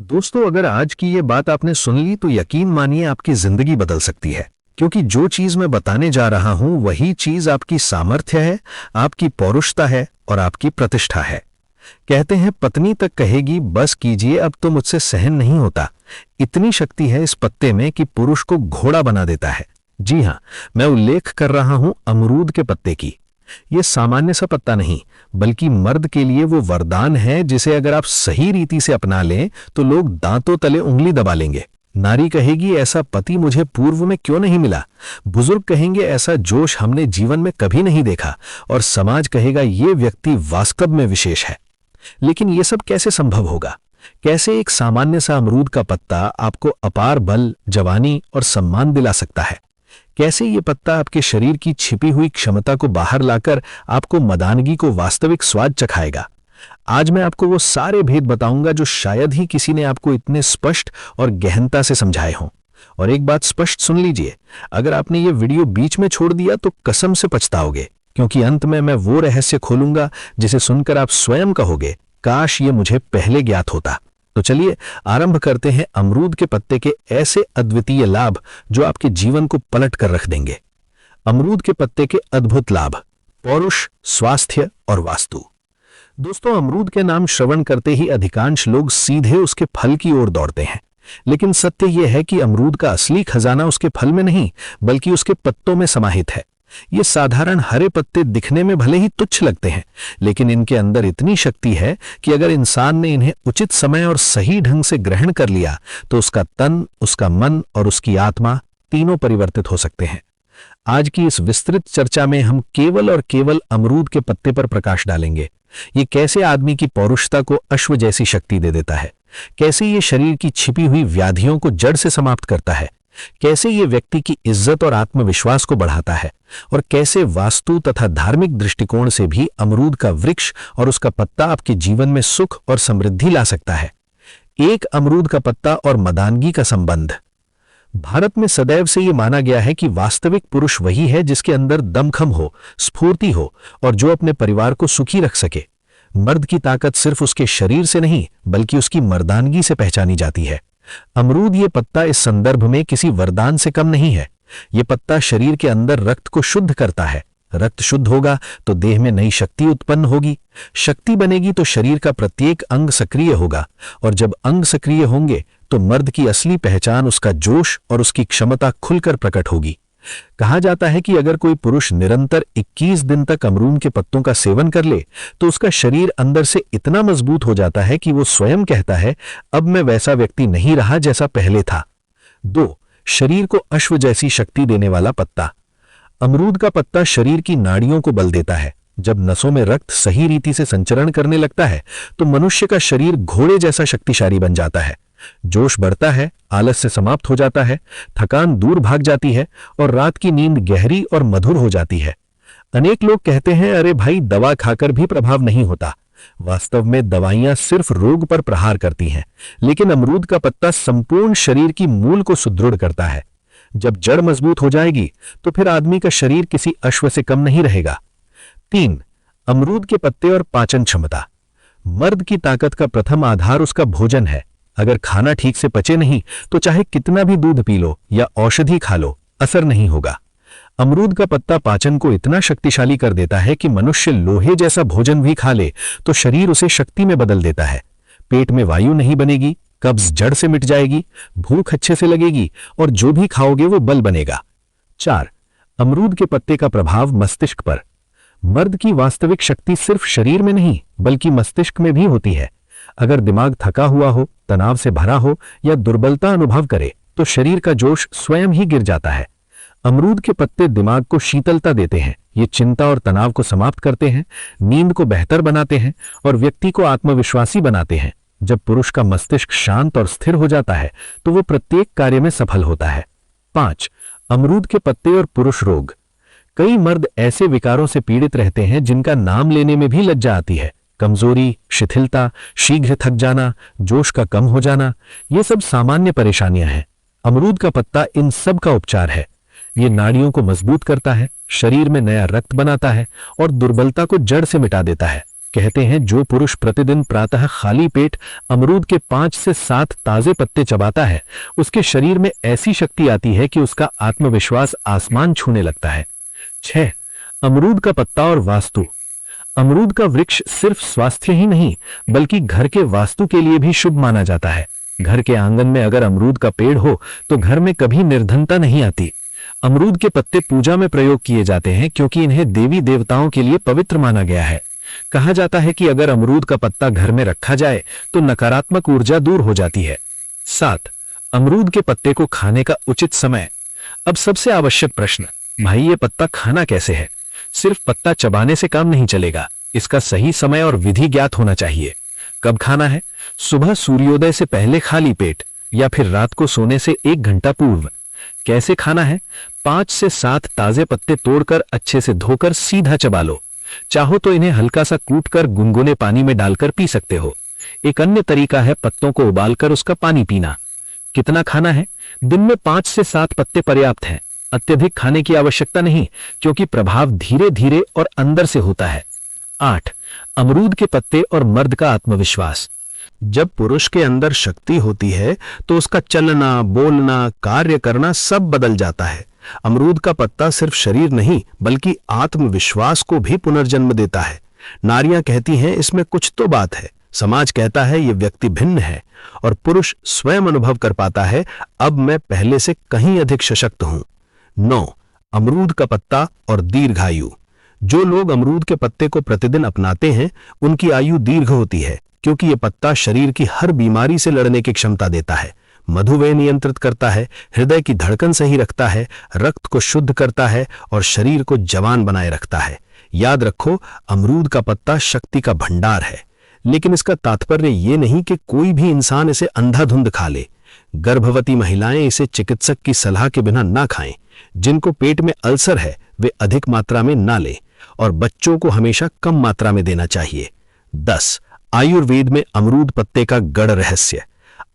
दोस्तों, अगर आज की ये बात आपने सुन ली तो यकीन मानिए आपकी जिंदगी बदल सकती है। क्योंकि जो चीज मैं बताने जा रहा हूं वही चीज आपकी सामर्थ्य है, आपकी पौरुषता है और आपकी प्रतिष्ठा है। कहते हैं पत्नी तक कहेगी बस कीजिए, अब तो मुझसे सहन नहीं होता। इतनी शक्ति है इस पत्ते में कि पुरुष को घोड़ा बना देता है। जी हां, मैं उल्लेख कर रहा हूं अमरूद के पत्ते की। ये सामान्य सा पत्ता नहीं, बल्कि मर्द के लिए वो वरदान है जिसे अगर आप सही रीति से अपना लें तो लोग दांतों तले उंगली दबा लेंगे। नारी कहेगी ऐसा पति मुझे पूर्व में क्यों नहीं मिला। बुजुर्ग कहेंगे ऐसा जोश हमने जीवन में कभी नहीं देखा। और समाज कहेगा ये व्यक्ति वास्तव में विशेष है। लेकिन ये सब कैसे संभव होगा? कैसे एक सामान्य सा अमरूद का पत्ता आपको अपार बल, जवानी और सम्मान दिला सकता है? कैसे ये पत्ता आपके शरीर की छिपी हुई क्षमता को बाहर लाकर आपको मर्दानगी को वास्तविक स्वाद चखाएगा? आज मैं आपको वो सारे भेद बताऊंगा जो शायद ही किसी ने आपको इतने स्पष्ट और गहनता से समझाए हों। और एक बात स्पष्ट सुन लीजिए, अगर आपने ये वीडियो बीच में छोड़ दिया तो कसम से पछताओगे, क्योंकि अंत में मैं वो रहस्य खोलूंगा जिसे सुनकर आप स्वयं कहोगे काश ये मुझे पहले ज्ञात होता। तो चलिए आरंभ करते हैं अमरूद के पत्ते के ऐसे अद्वितीय लाभ जो आपके जीवन को पलट कर रख देंगे। अमरूद के पत्ते के अद्भुत लाभ: पौरुष, स्वास्थ्य और वास्तु। दोस्तों, अमरूद के नाम श्रवण करते ही अधिकांश लोग सीधे उसके फल की ओर दौड़ते हैं। लेकिन सत्य यह है कि अमरूद का असली खजाना उसके फल में नहीं, बल्कि उसके पत्तों में समाहित है। ये साधारण हरे पत्ते दिखने में भले ही तुच्छ लगते हैं, लेकिन इनके अंदर इतनी शक्ति है कि अगर इंसान ने इन्हें उचित समय और सही ढंग से ग्रहण कर लिया तो उसका तन, उसका मन और उसकी आत्मा तीनों परिवर्तित हो सकते हैं। आज की इस विस्तृत चर्चा में हम केवल और केवल अमरूद के पत्ते पर प्रकाश डालेंगे। ये कैसे आदमी की पौरुषता को अश्व जैसी शक्ति दे देता है, कैसे ये शरीर की छिपी हुई व्याधियों को जड़ से समाप्त करता है, कैसे ये व्यक्ति की इज्जत और आत्मविश्वास को बढ़ाता है, और कैसे वास्तु तथा धार्मिक दृष्टिकोण से भी अमरूद का वृक्ष और उसका पत्ता आपके जीवन में सुख और समृद्धि ला सकता है। एक अमरूद का पत्ता और मर्दानगी का संबंध। भारत में सदैव से यह माना गया है कि वास्तविक पुरुष वही है जिसके अंदर दमखम हो, स्फूर्ति हो और जो अपने परिवार को सुखी रख सके। मर्द की ताकत सिर्फ उसके शरीर से नहीं, बल्कि उसकी मर्दानगी से पहचानी जाती है। अमरूद ये पत्ता इस संदर्भ में किसी वरदान से कम नहीं है। ये पत्ता शरीर के अंदर रक्त को शुद्ध करता है। रक्त शुद्ध होगा तो देह में नई शक्ति उत्पन्न होगी। शक्ति बनेगी तो शरीर का प्रत्येक अंग सक्रिय होगा, और जब अंग सक्रिय होंगे तो मर्द की असली पहचान, उसका जोश और उसकी क्षमता खुलकर प्रकट होगी। कहा जाता है कि अगर कोई पुरुष निरंतर 21 दिन तक अमरूद के पत्तों का सेवन कर ले तो उसका शरीर अंदर से इतना मजबूत हो जाता है कि वो स्वयं कहता है अब मैं वैसा व्यक्ति नहीं रहा जैसा पहले था। 2. शरीर को अश्व जैसी शक्ति देने वाला पत्ता। अमरूद का पत्ता शरीर की नाड़ियों को बल देता है। जब नसों में रक्त सही रीति से संचरण करने लगता है तो मनुष्य का शरीर घोड़े जैसा शक्तिशाली बन जाता है। जोश बढ़ता है, आलस्य समाप्त हो जाता है, थकान दूर भाग जाती है और रात की नींद गहरी और मधुर हो जाती है। अनेक लोग कहते हैं अरे भाई, दवा खाकर भी प्रभाव नहीं होता। वास्तव में दवाइयां सिर्फ रोग पर प्रहार करती हैं, लेकिन अमरूद का पत्ता संपूर्ण शरीर की मूल को सुदृढ़ करता है। जब जड़ मजबूत हो जाएगी तो फिर आदमी का शरीर किसी अश्व से कम नहीं रहेगा। 3. अमरूद के पत्ते और पाचन क्षमता। मर्द की ताकत का प्रथम आधार उसका भोजन है। अगर खाना ठीक से पचे नहीं तो चाहे कितना भी दूध पी लो या औषधि खा लो, असर नहीं होगा। अमरूद का पत्ता पाचन को इतना शक्तिशाली कर देता है कि मनुष्य लोहे जैसा भोजन भी खा ले तो शरीर उसे शक्ति में बदल देता है। पेट में वायु नहीं बनेगी, कब्ज जड़ से मिट जाएगी, भूख अच्छे से लगेगी और जो भी खाओगे वो बल बनेगा। 4. अमरूद के पत्ते का प्रभाव मस्तिष्क पर। मर्द की वास्तविक शक्ति सिर्फ शरीर में नहीं, बल्कि मस्तिष्क में भी होती है। अगर दिमाग थका हुआ हो, तनाव से भरा हो या दुर्बलता अनुभव करे तो शरीर का जोश स्वयं ही गिर जाता है। अमरूद के पत्ते दिमाग को शीतलता देते हैं। ये चिंता और तनाव को समाप्त करते हैं, नींद को बेहतर बनाते हैं और व्यक्ति को आत्मविश्वासी बनाते हैं। जब पुरुष का मस्तिष्क शांत और स्थिर हो जाता है तो वो प्रत्येक कार्य में सफल होता है। 5. अमरूद के पत्ते और पुरुष रोग। कई मर्द ऐसे विकारों से पीड़ित रहते हैं जिनका नाम लेने में भी लज्जा आती है। कमजोरी, शिथिलता, शीघ्र थक जाना, जोश का कम हो जाना, ये सब सामान्य परेशानियां हैं। अमरूद का पत्ता इन सब का उपचार है। ये नाड़ियों को मजबूत करता है, शरीर में नया रक्त बनाता है और दुर्बलता को जड़ से मिटा देता है। कहते हैं जो पुरुष प्रतिदिन प्रातः खाली पेट अमरूद के 5 से 7 ताजे पत्ते चबाता है, उसके शरीर में ऐसी शक्ति आती है कि उसका आत्मविश्वास आसमान छूने लगता है। 6. अमरूद का पत्ता और वास्तु। अमरूद का वृक्ष सिर्फ स्वास्थ्य ही नहीं बल्कि घर के वास्तु के लिए भी शुभ माना जाता है। घर के आंगन में अगर अमरूद का पेड़ हो तो घर में कभी निर्धनता नहीं आती। अमरूद के पत्ते पूजा में प्रयोग किए जाते हैं क्योंकि इन्हें देवी देवताओं के लिए पवित्र माना गया है। कहा जाता है कि अगर अमरूद का पत्ता घर में रखा जाए तो नकारात्मक ऊर्जा दूर हो जाती है। 7. अमरूद के पत्ते को खाने का उचित समय। अब सबसे आवश्यक प्रश्न, भाई ये पत्ता खाना कैसे है? सिर्फ पत्ता चबाने से काम नहीं चलेगा, इसका सही समय और विधि ज्ञात होना चाहिए। कब खाना है? सुबह सूर्योदय से पहले खाली पेट या फिर रात को सोने से 1 घंटा पूर्व। कैसे खाना है? 5 से 7 ताजे पत्ते तोड़कर अच्छे से धोकर सीधा चबा लो। चाहो तो इन्हें हल्का सा कूटकर गुनगुने पानी में डालकर पी सकते हो। एक अन्य तरीका है पत्तों को उबालकर उसका पानी पीना। कितना खाना है? दिन में 5 से 7 पत्ते पर्याप्त हैं। अत्यधिक खाने की आवश्यकता नहीं क्योंकि प्रभाव धीरे धीरे और अंदर से होता है। 8. अमरूद के पत्ते और मर्द का आत्मविश्वास। जब पुरुष के अंदर शक्ति होती है तो उसका चलना, बोलना, कार्य करना सब बदल जाता है। अमरूद का पत्ता सिर्फ शरीर नहीं बल्कि आत्मविश्वास को भी पुनर्जन्म देता है। नारियां कहती हैं इसमें कुछ तो बात है, समाज कहता है ये व्यक्ति भिन्न है और पुरुष स्वयं अनुभव कर पाता है अब मैं पहले से कहीं अधिक सशक्त हूं। 9. अमरूद का पत्ता और दीर्घायु। जो लोग अमरूद के पत्ते को प्रतिदिन अपनाते हैं उनकी आयु दीर्घ होती है क्योंकि यह पत्ता शरीर की हर बीमारी से लड़ने की क्षमता देता है। मधुमेह नियंत्रित करता है, हृदय की धड़कन सही रखता है, रक्त को शुद्ध करता है और शरीर को जवान बनाए रखता है। याद रखो, अमरूद का पत्ता शक्ति का भंडार है, लेकिन इसका तात्पर्य यह नहीं कि कोई भी इंसान इसे अंधाधुंध खा ले। गर्भवती महिलाएं इसे चिकित्सक की सलाह के बिना ना खाएं। जिनको पेट में अल्सर है वे अधिक मात्रा में ना लें और बच्चों को हमेशा कम मात्रा में देना चाहिए। 10. आयुर्वेद में अमरूद पत्ते का गढ़ रहस्य।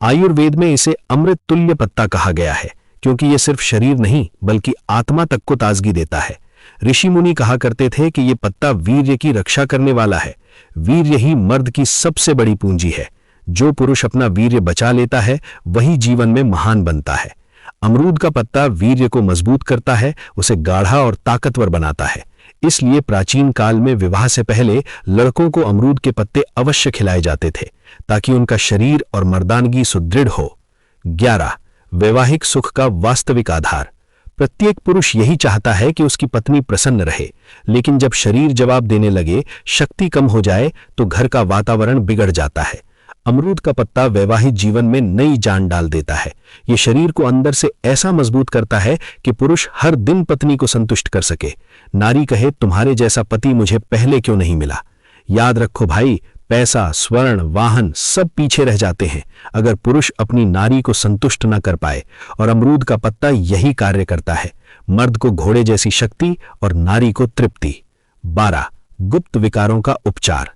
आयुर्वेद में इसे अमृत तुल्य पत्ता कहा गया है क्योंकि यह सिर्फ शरीर नहीं बल्कि आत्मा तक को ताजगी देता है। ऋषि मुनि कहा करते थे कि यह पत्ता वीर्य की रक्षा करने वाला है। वीर्य ही मर्द की सबसे बड़ी पूंजी है। जो पुरुष अपना वीर्य बचा लेता है वही जीवन में महान बनता है। अमरूद का पत्ता वीर्य को मजबूत करता है, उसे गाढ़ा और ताकतवर बनाता है। इसलिए प्राचीन काल में विवाह से पहले लड़कों को अमरूद के पत्ते अवश्य खिलाए जाते थे ताकि उनका शरीर और मर्दानगी सुदृढ़ हो। 11. वैवाहिक सुख का वास्तविक आधार। प्रत्येक पुरुष यही चाहता है कि उसकी पत्नी प्रसन्न रहे, लेकिन जब शरीर जवाब देने लगे, शक्ति कम हो जाए तो घर का वातावरण बिगड़ जाता है। अमरूद का पत्ता वैवाहिक जीवन में नई जान डाल देता है। ये शरीर को अंदर से ऐसा मजबूत करता है कि पुरुष हर दिन पत्नी को संतुष्ट कर सके। नारी कहे तुम्हारे जैसा पति मुझे पहले क्यों नहीं मिला। याद रखो भाई, पैसा, स्वर्ण, वाहन सब पीछे रह जाते हैं अगर पुरुष अपनी नारी को संतुष्ट न कर पाए, और अमरूद का पत्ता यही कार्य करता है। मर्द को घोड़े जैसी शक्ति और नारी को तृप्ति। 12. गुप्त विकारों का उपचार।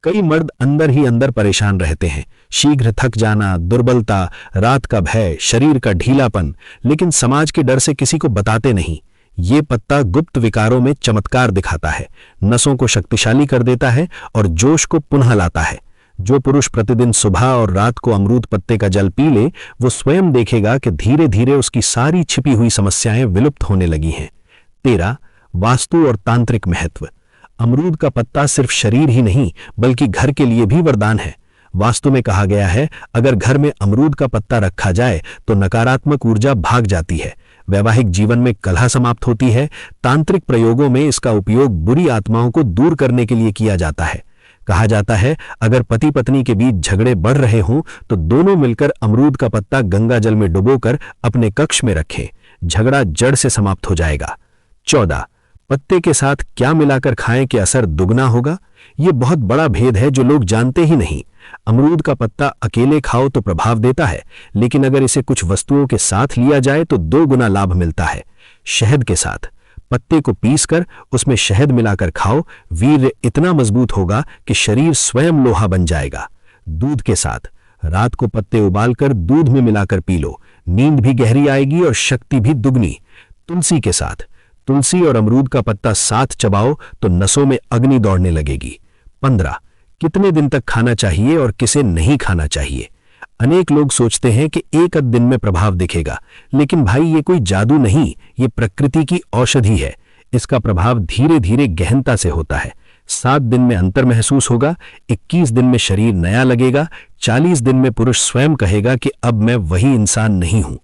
कई मर्द अंदर ही अंदर परेशान रहते हैं, शीघ्र थक जाना, दुर्बलता, रात का भय, शरीर का ढीलापन, लेकिन समाज के डर से किसी को बताते नहीं। ये पत्ता गुप्त विकारों में चमत्कार दिखाता है, नसों को शक्तिशाली कर देता है और जोश को पुनः लाता है। जो पुरुष प्रतिदिन सुबह और रात को अमरूद पत्ते का जल पी ले, वो स्वयं देखेगा कि धीरे धीरे उसकी सारी छिपी हुई समस्याएं विलुप्त होने लगी हैं। 13. वास्तु और तांत्रिक महत्व। अमरूद का पत्ता सिर्फ शरीर ही नहीं बल्कि घर के लिए भी वरदान है। वास्तु में कहा गया है अगर घर में अमरूद का पत्ता रखा जाए तो नकारात्मक ऊर्जा भाग जाती है, वैवाहिक जीवन में कलह समाप्त होती है। तांत्रिक प्रयोगों में इसका उपयोग बुरी आत्माओं को दूर करने के लिए किया जाता है। कहा जाता है अगर पति पत्नी के बीच झगड़े बढ़ रहे हों तो दोनों मिलकर अमरूद का पत्ता गंगा जल में डुबोकर अपने कक्ष में रखें, झगड़ा जड़ से समाप्त हो जाएगा। 14. पत्ते के साथ क्या मिलाकर खाएं कि असर दुगना होगा। यह बहुत बड़ा भेद है जो लोग जानते ही नहीं। अमरूद का पत्ता अकेले खाओ तो प्रभाव देता है, लेकिन अगर इसे कुछ वस्तुओं के साथ लिया जाए तो 2 गुना लाभ मिलता है। शहद के साथ पत्ते को पीसकर उसमें शहद मिलाकर खाओ, वीर्य इतना मजबूत होगा कि शरीर स्वयं लोहा बन जाएगा। दूध के साथ रात को पत्ते उबालकर दूध में मिलाकर पी लो, नींद भी गहरी आएगी और शक्ति भी दुगनी। तुलसी के साथ तुलसी और अमरूद का पत्ता साथ चबाओ तो नसों में अग्नि दौड़ने लगेगी। 15. कितने दिन तक खाना चाहिए और किसे नहीं खाना चाहिए। अनेक लोग सोचते हैं कि एक आध दिन में प्रभाव दिखेगा, लेकिन भाई ये कोई जादू नहीं, ये प्रकृति की औषधि है। इसका प्रभाव धीरे धीरे गहनता से होता है। 7 दिन में अंतर महसूस होगा, 21 दिन में शरीर नया लगेगा, 40 दिन में पुरुष स्वयं कहेगा कि अब मैं वही इंसान नहीं हूं।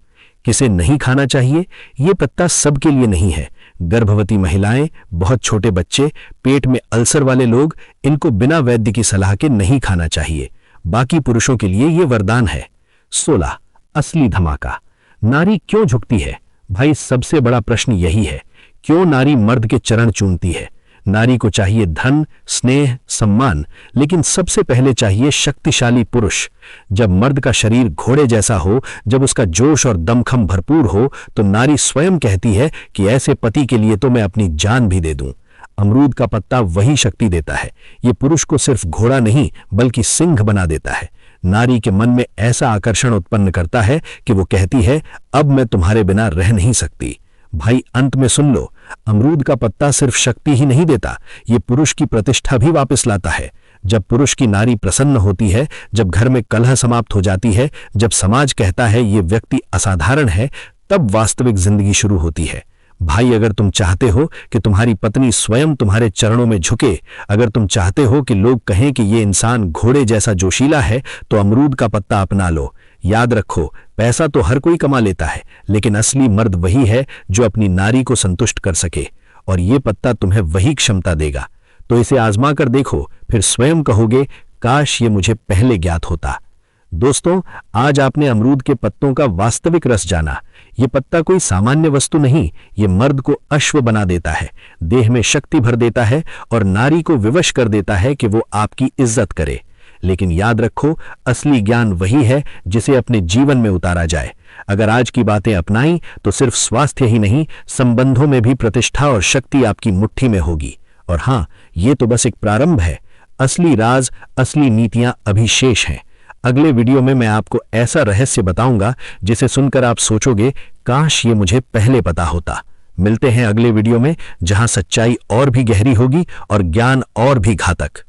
किसे नहीं खाना चाहिए? ये पत्ता सबके लिए नहीं है। गर्भवती महिलाएं, बहुत छोटे बच्चे, पेट में अल्सर वाले लोग, इनको बिना वैद्य की सलाह के नहीं खाना चाहिए। बाकी पुरुषों के लिए ये वरदान है। 16 असली धमाका। नारी क्यों झुकती है? भाई सबसे बड़ा प्रश्न यही है, क्यों नारी मर्द के चरण चूमती है? नारी को चाहिए धन, स्नेह, सम्मान, लेकिन सबसे पहले चाहिए शक्तिशाली पुरुष। जब मर्द का शरीर घोड़े जैसा हो, जब उसका जोश और दमखम भरपूर हो, तो नारी स्वयं कहती है कि ऐसे पति के लिए तो मैं अपनी जान भी दे दूं। अमरूद का पत्ता वही शक्ति देता है। ये पुरुष को सिर्फ घोड़ा नहीं बल्कि सिंह बना देता है। नारी के मन में ऐसा आकर्षण उत्पन्न करता है कि वो कहती है, अब मैं तुम्हारे बिना रह नहीं सकती। भाई अंत में सुन लो, अमरूद का पत्ता सिर्फ शक्ति ही नहीं देता, ये पुरुष की प्रतिष्ठा भी वापस लाता है। जब पुरुष की नारी प्रसन्न होती है, जब घर में कलह समाप्त हो जाती है, जब समाज कहता है ये व्यक्ति असाधारण है, तब वास्तविक जिंदगी शुरू होती है। भाई अगर तुम चाहते हो कि तुम्हारी पत्नी स्वयं तुम्हारे चरणों में झुके, अगर तुम चाहते हो कि लोग कहें कि ये इंसान घोड़े जैसा जोशीला है, तो अमरूद का पत्ता अपना लो। याद रखो, पैसा तो हर कोई कमा लेता है, लेकिन असली मर्द वही है जो अपनी नारी को संतुष्ट कर सके, और ये पत्ता तुम्हें वही क्षमता देगा। तो इसे आजमा कर देखो, फिर स्वयं कहोगे, काश ये मुझे पहले ज्ञात होता। दोस्तों, आज आपने अमरूद के पत्तों का वास्तविक रस जाना। ये पत्ता कोई सामान्य वस्तु नहीं, ये मर्द को अश्व बना देता है, देह में शक्ति भर देता है और नारी को विवश कर देता है कि वो आपकी इज्जत करे। लेकिन याद रखो, असली ज्ञान वही है जिसे अपने जीवन में उतारा जाए। अगर आज की बातें अपनाई तो सिर्फ स्वास्थ्य ही नहीं, संबंधों में भी प्रतिष्ठा और शक्ति आपकी मुट्ठी में होगी। और हां, ये तो बस एक प्रारंभ है। असली राज, असली नीतियां अभी शेष हैं। अगले वीडियो में मैं आपको ऐसा रहस्य बताऊंगा जिसे सुनकर आप सोचोगे, काश ये मुझे पहले पता होता। मिलते हैं अगले वीडियो में, जहां सच्चाई और भी गहरी होगी और ज्ञान और भी घातक।